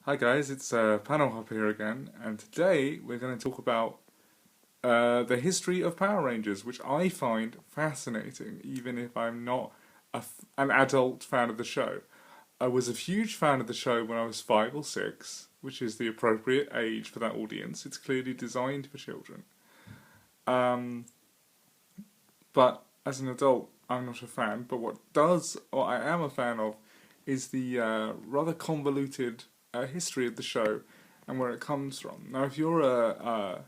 Hi guys, it's PanelHopper here again, and today we're going to talk about the history of Power Rangers, which I find fascinating, even if I'm not an adult fan of the show. I was a huge fan of the show when I was 5 or 6, which is the appropriate age for that audience. It's clearly designed for children. Um, but as an adult, I'm not a fan. But what I am a fan of, is the rather convoluted history of the show and where it comes from. Now, if you're a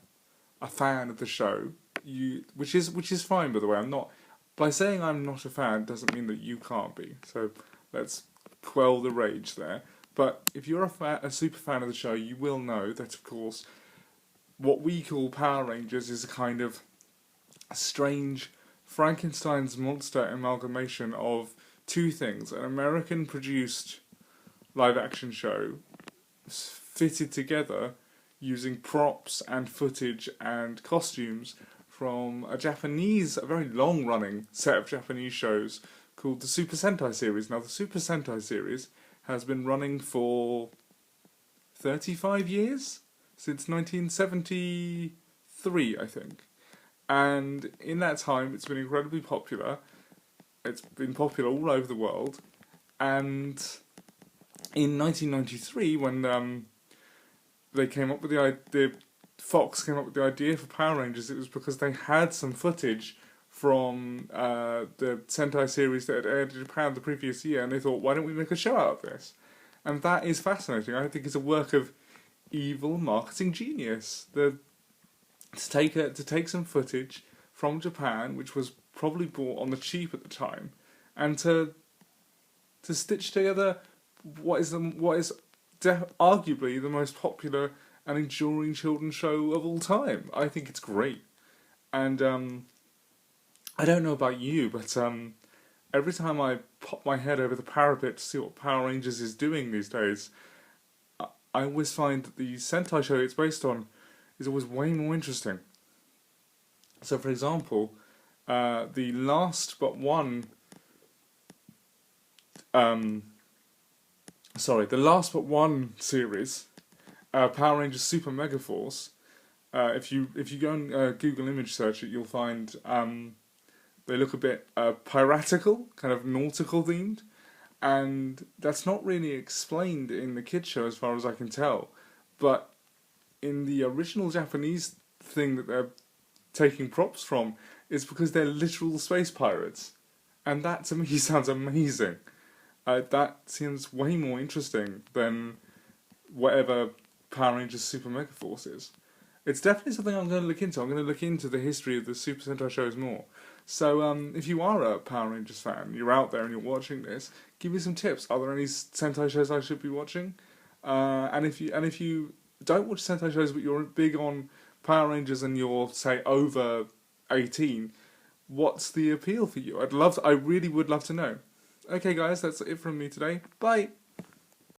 fan of the show, which is fine, by the way. I'm not by saying I'm not a fan doesn't mean that you can't be. So let's quell the rage there. But if you're a super fan of the show, you will know that, of course, what we call Power Rangers is a kind of strange Frankenstein's monster amalgamation of two things: an American-produced live-action show fitted together using props and footage and costumes from a very long-running set of Japanese shows called the Super Sentai series. Now, the Super Sentai series has been running for 35 years, since 1973, I think. And in that time, it's been incredibly popular. It's been popular all over the world. And in 1993, when they came up with the idea, Fox came up with the idea for Power Rangers, it was because they had some footage from the Sentai series that had aired in Japan the previous year, and they thought, why don't we make a show out of this? And that is fascinating. I think it's a work of evil marketing genius. To take some footage from Japan, which was probably bought on the cheap at the time, and to stitch together what is arguably the most popular and enduring children's show of all time. I think it's great, and I don't know about you, but every time I pop my head over the parapet to see what Power Rangers is doing these days, I always find that the Sentai show it's based on is always way more interesting. So, for example, the last but one series, Power Rangers Super Mega Force. If you go and Google image search it, you'll find they look a bit piratical, kind of nautical themed, and that's not really explained in the kids show as far as I can tell. But in the original Japanese thing that they're taking props from, it's because they're literal space pirates, and that to me sounds amazing. That seems way more interesting than whatever Power Rangers Super Mega Force is. It's definitely something I'm going to look into. I'm going to look into the history of the Super Sentai shows more. So, if you are a Power Rangers fan, you're out there and you're watching this, give me some tips. Are there any Sentai shows I should be watching? And if you don't watch Sentai shows but you're big on Power Rangers and you're, say, over 18, what's the appeal for you? I really would love to know. Okay guys, that's it from me today. Bye!